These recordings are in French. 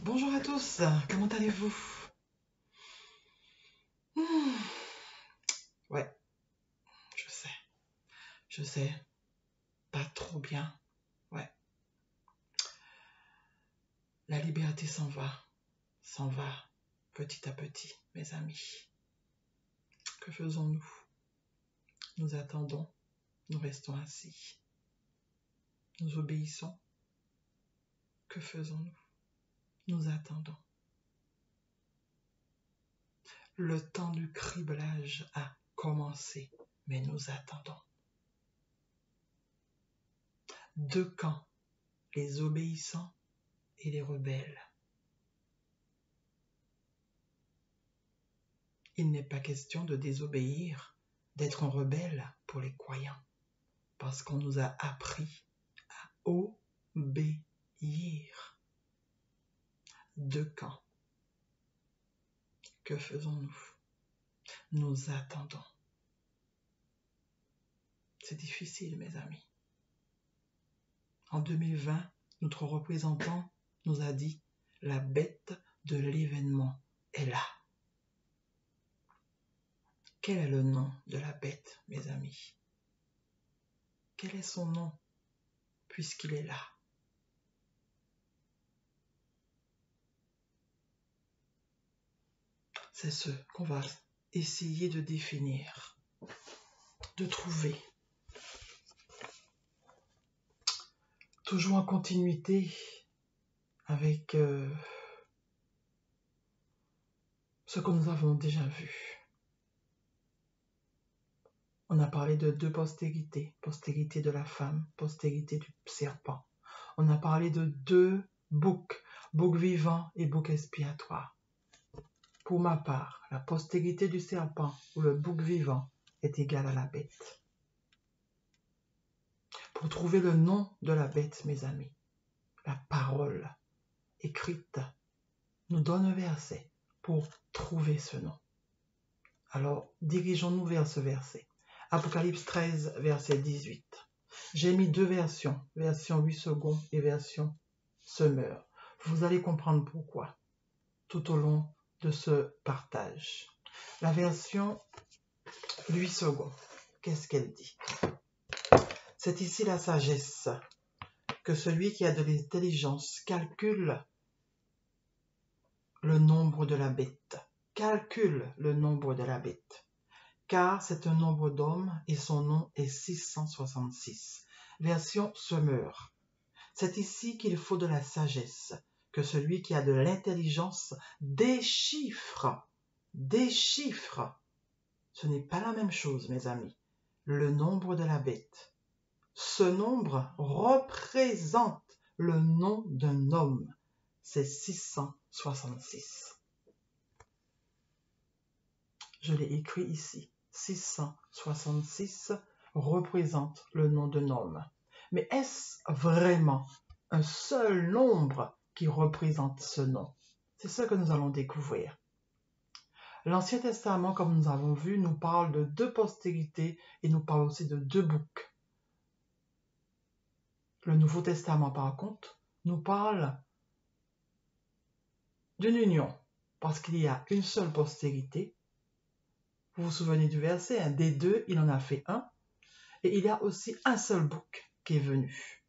Bonjour à tous, comment allez-vous? Ouais, je sais, pas trop bien. Ouais, la liberté s'en va petit à petit, mes amis. Que faisons-nous? Nous attendons, nous restons assis, nous obéissons. Que faisons-nous? Nous attendons. Le temps du criblage a commencé, mais nous attendons. Deux camps, les obéissants et les rebelles. Il n'est pas question de désobéir, d'être un rebelle pour les croyants, parce qu'on nous a appris à obéir. Deux camps. Que faisons-nous? Nous attendons. C'est difficile, mes amis. En 2020, notre représentant nous a dit « La bête de l'événement est là ». Quel est le nom de la bête, mes amis? Quel est son nom, puisqu'il est là? C'est ce qu'on va essayer de définir, de trouver. Toujours en continuité avec ce que nous avons déjà vu. On a parlé de deux postérités, postérité de la femme, postérité du serpent. On a parlé de deux boucs, bouc vivant et bouc expiatoire. Pour ma part, la postérité du serpent ou le bouc vivant est égale à la bête. Pour trouver le nom de la bête, mes amis, la parole écrite nous donne un verset pour trouver ce nom. Alors, dirigeons-nous vers ce verset. Apocalypse 13, verset 18. J'ai mis deux versions, version 8 secondes et version Semeur. Vous allez comprendre pourquoi tout au long de ce partage. La version 8 secondes, qu'est-ce qu'elle dit? C'est ici la sagesse, que celui qui a de l'intelligence calcule le nombre de la bête. Calcule le nombre de la bête. Car c'est un nombre d'hommes et son nom est 666. Version Semeur. C'est ici qu'il faut de la sagesse, que celui qui a de l'intelligence déchiffre. Déchiffre. Ce n'est pas la même chose, mes amis. Le nombre de la bête. Ce nombre représente le nom d'un homme. C'est 666. Je l'ai écrit ici. 666 représente le nom d'un homme. Mais est-ce vraiment un seul nombre qui représente ce nom? C'est ce que nous allons découvrir. L'Ancien Testament, comme nous avons vu, nous parle de deux postérités et nous parle aussi de deux boucs. Le Nouveau Testament, par contre, nous parle d'une union, parce qu'il y a une seule postérité. Vous vous souvenez du verset, hein? Des deux, il en a fait un. Et il y a aussi un seul bouc qui est venu.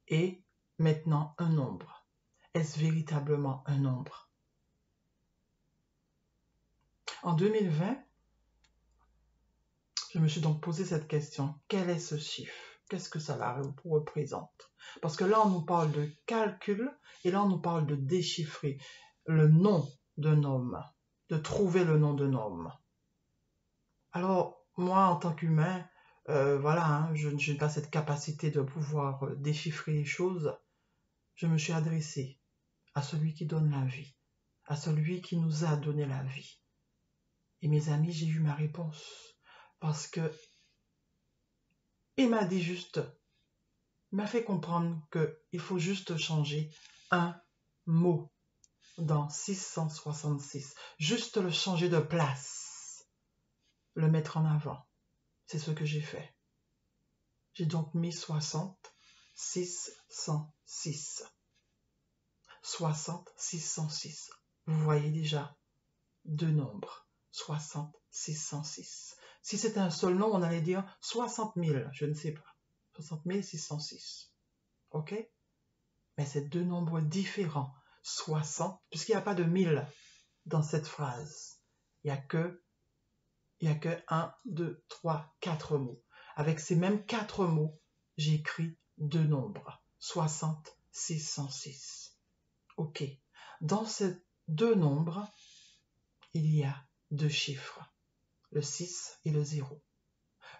Et maintenant, un nombre. Est-ce véritablement un nombre? En 2020, je me suis donc posé cette question. Quel est ce chiffre? Qu'est-ce que ça représente? Parce que là, on nous parle de calcul et là, on nous parle de déchiffrer le nom d'un homme, de trouver le nom d'un homme. Alors, moi, en tant qu'humain, voilà, hein, je n'ai pas cette capacité de pouvoir déchiffrer les choses. Je me suis adressé à celui qui donne la vie, à celui qui nous a donné la vie. Et mes amis, j'ai eu ma réponse. Parce que il m'a dit juste, il m'a fait comprendre qu'il faut juste changer un mot dans 666. Juste le changer de place, le mettre en avant. C'est ce que j'ai fait. J'ai donc mis 606. 60, 606. Vous voyez déjà deux nombres. 60, 606. Si c'était un seul nom, on allait dire 60 000, je ne sais pas. 60 606. OK? Mais c'est deux nombres différents. 60, puisqu'il n'y a pas de 1000 dans cette phrase. Il n'y a que 1, 2, 3, 4 mots. Avec ces mêmes 4 mots, j'écris deux nombres. 60, 606. OK. Dans ces deux nombres, il y a deux chiffres, le 6 et le 0.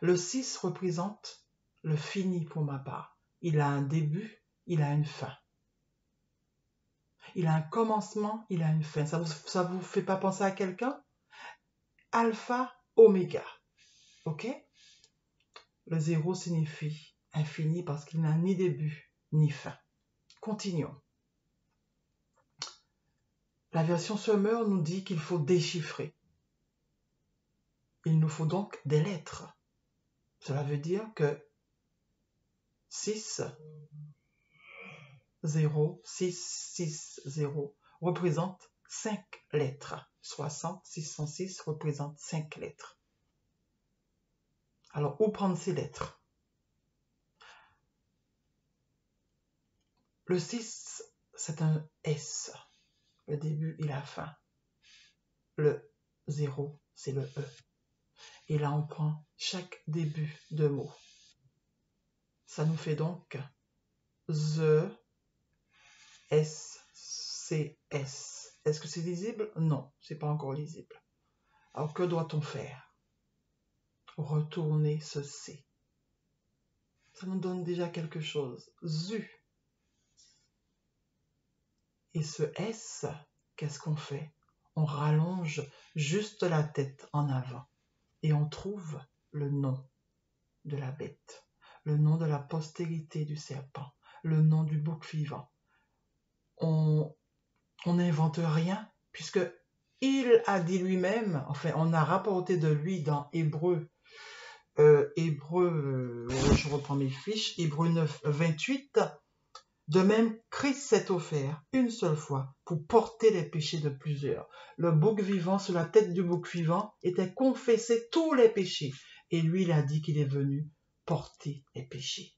Le 6 représente le fini pour ma part. Il a un début, il a une fin. Il a un commencement, il a une fin. Ça vous fait pas penser à quelqu'un? Alpha, oméga. OK? Le 0 signifie infini parce qu'il n'a ni début ni fin. Continuons. La version Summer nous dit qu'il faut déchiffrer. Il nous faut donc des lettres. Cela veut dire que 6, 0, 6, 6, 0 représente 5 lettres. 60, 606 représente 5 lettres. Alors, où prendre ces lettres? Le 6, c'est un S. Le début et la fin. Le 0, c'est le E. Et là, on prend chaque début de mot. Ça nous fait donc The, S, C, S. Est-ce que c'est lisible? Non, c'est pas encore lisible. Alors, que doit-on faire? Retourner ce C. Ça nous donne déjà quelque chose. ZU. Et ce S, qu'est-ce qu'on fait? On rallonge juste la tête en avant. Et on trouve le nom de la bête, le nom de la postérité du serpent, le nom du bouc vivant. On n'invente rien, puisque il a dit lui-même, enfin on a rapporté de lui dans Hébreu, je reprends mes fiches, Hébreu 9, 28, de même Christ s'est offert une seule fois pour porter les péchés de plusieurs. Le bouc vivant, sur la tête du bouc vivant, était confessé tous les péchés, et lui il a dit qu'il est venu porter les péchés.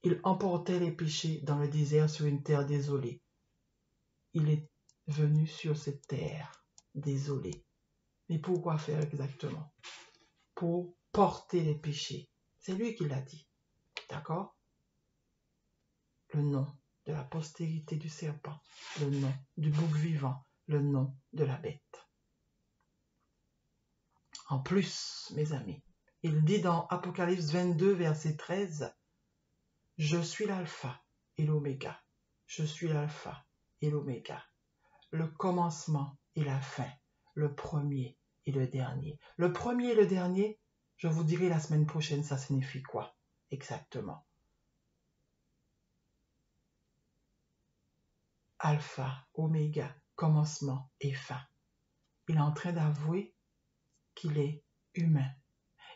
Il emportait les péchés dans le désert sur une terre désolée. Il est venu sur cette terre désolée. Mais pourquoi faire exactement? Pour porter les péchés. C'est lui qui l'a dit. D'accord? Le nom de la postérité du serpent, le nom du bouc vivant, le nom de la bête. En plus, mes amis, il dit dans Apocalypse 22, verset 13, « Je suis l'alpha et l'oméga. Je suis l'alpha et l'oméga. Le commencement et la fin, le premier et le dernier. » Le premier et le dernier, je vous dirai la semaine prochaine, ça signifie quoi exactement. Alpha, oméga, commencement et fin. Il est en train d'avouer qu'il est humain.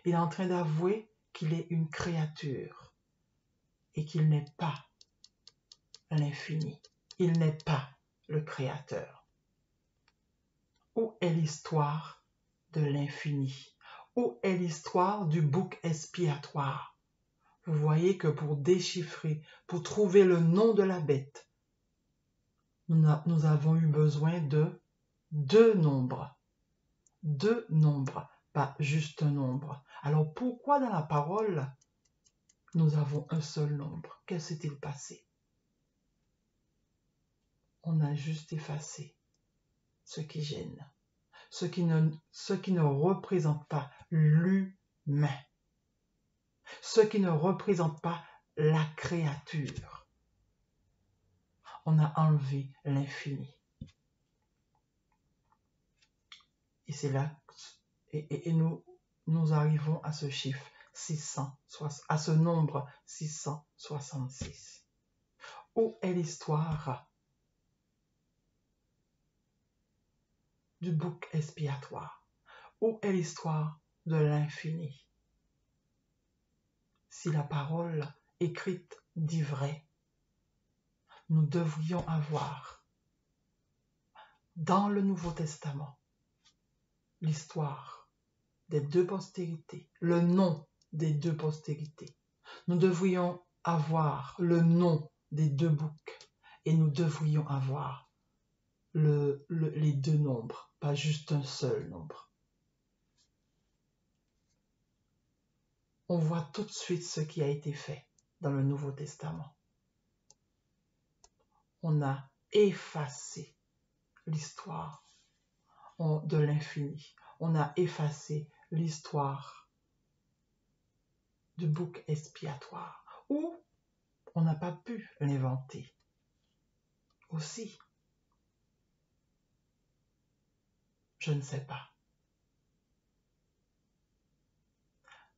Il est en train d'avouer qu'il est une créature et qu'il n'est pas l'infini. Il n'est pas le créateur. Où est l'histoire de l'infini? Où est l'histoire du bouc expiatoire? Vous voyez que pour déchiffrer, pour trouver le nom de la bête, nous avons eu besoin de deux nombres. Deux nombres, pas juste un nombre. Alors pourquoi dans la parole, nous avons un seul nombre? Que s'est-il passé? On a juste effacé ce qui gêne, ce qui ne représente pas l'humain, ce qui ne représente pas la créature. On a enlevé l'infini. Et c'est là, et nous arrivons à ce chiffre 660, à ce nombre 666. Où est l'histoire du bouc expiatoire? Où est l'histoire de l'infini? Si la parole écrite dit vrai, nous devrions avoir dans le Nouveau Testament l'histoire des deux postérités, le nom des deux postérités. Nous devrions avoir le nom des deux boucs et nous devrions avoir les deux nombres, pas juste un seul nombre. On voit tout de suite ce qui a été fait dans le Nouveau Testament. On a effacé l'histoire de l'infini. On a effacé l'histoire du bouc expiatoire. Ou on n'a pas pu l'inventer aussi. Je ne sais pas.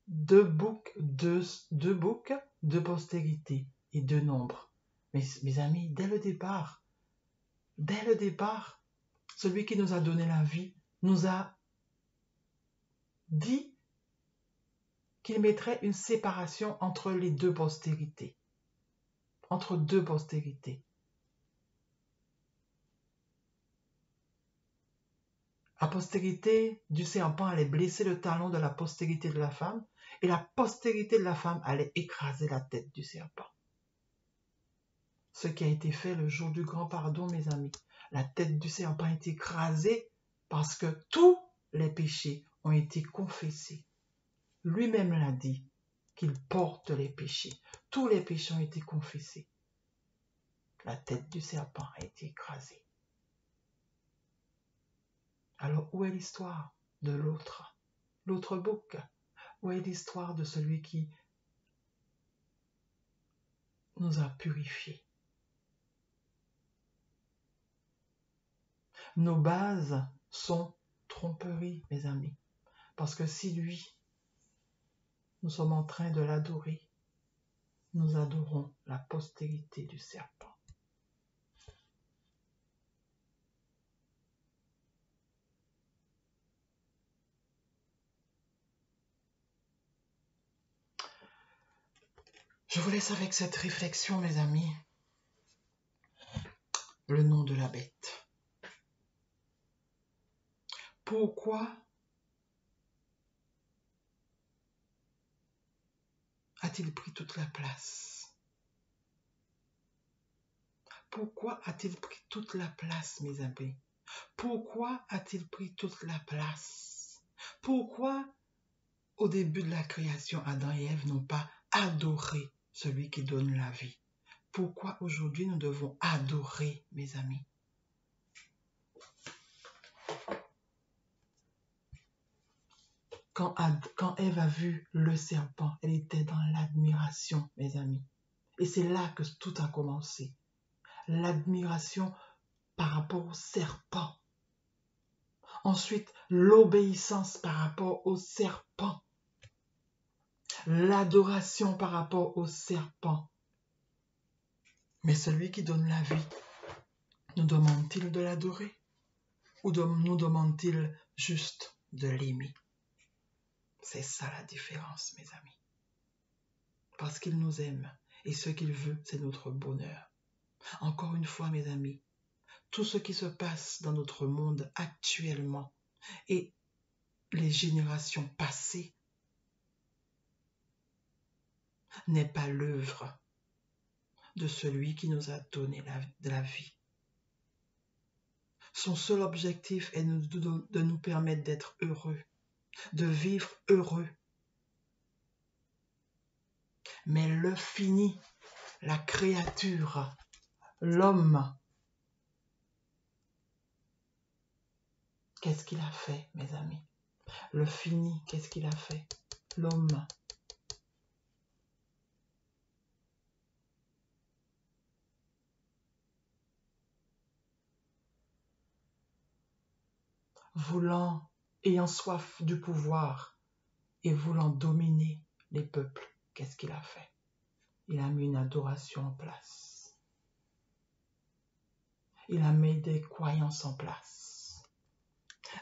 Deux boucs, deux postérités et deux nombres. Mais mes amis, dès le départ, celui qui nous a donné la vie nous a dit qu'il mettrait une séparation entre les deux postérités. Entre deux postérités. La postérité du serpent allait blesser le talon de la postérité de la femme et la postérité de la femme allait écraser la tête du serpent. Ce qui a été fait le jour du grand pardon, mes amis. La tête du serpent est écrasée parce que tous les péchés ont été confessés. Lui-même l'a dit, qu'il porte les péchés. Tous les péchés ont été confessés. La tête du serpent a été écrasée. Alors, où est l'histoire de l'autre bouc? Où est l'histoire de celui qui nous a purifiés? Nos bases sont tromperies, mes amis. Parce que si lui, nous sommes en train de l'adorer, nous adorons la postérité du serpent. Je vous laisse avec cette réflexion, mes amis. Le nom de la bête. Pourquoi a-t-il pris toute la place? Pourquoi a-t-il pris toute la place, mes amis? Pourquoi a-t-il pris toute la place? Pourquoi, au début de la création, Adam et Ève n'ont pas adoré celui qui donne la vie? Pourquoi aujourd'hui nous devons adorer, mes amis? Quand Ève a vu le serpent, elle était dans l'admiration, mes amis. Et c'est là que tout a commencé. L'admiration par rapport au serpent. Ensuite, l'obéissance par rapport au serpent. L'adoration par rapport au serpent. Mais celui qui donne la vie, nous demande-t-il de l'adorer? Ou nous demande-t-il juste de l'aimer? C'est ça la différence, mes amis. Parce qu'il nous aime. Et ce qu'il veut, c'est notre bonheur. Encore une fois, mes amis, tout ce qui se passe dans notre monde actuellement et les générations passées n'est pas l'œuvre de celui qui nous a donné la vie. Son seul objectif est de nous permettre d'être heureux, de vivre heureux. Mais le fini, la créature, l'homme, qu'est-ce qu'il a fait, mes amis? Le fini, qu'est-ce qu'il a fait? L'homme. Ayant soif du pouvoir et voulant dominer les peuples, qu'est-ce qu'il a fait? Il a mis une adoration en place. Il a mis des croyances en place,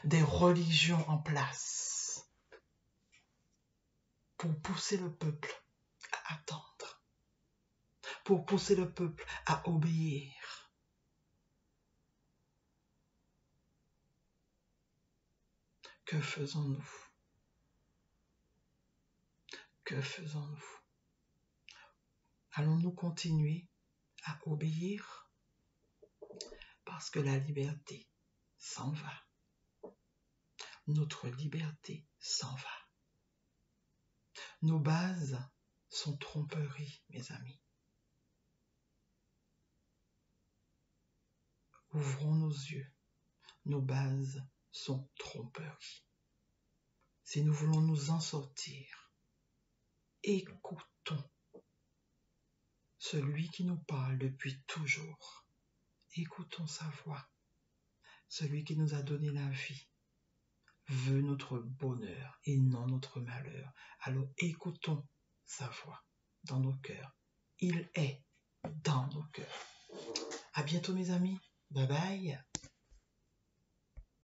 des religions en place, pour pousser le peuple à attendre, pour pousser le peuple à obéir. Que faisons-nous? Que faisons-nous? Allons-nous continuer à obéir? Parce que la liberté s'en va. Notre liberté s'en va. Nos bases sont tromperies, mes amis. Ouvrons nos yeux. Nos bases sont tromperies. Si nous voulons nous en sortir, écoutons celui qui nous parle depuis toujours. Écoutons sa voix. Celui qui nous a donné la vie veut notre bonheur et non notre malheur. Alors écoutons sa voix dans nos cœurs. Il est dans nos cœurs. À bientôt mes amis. Bye bye.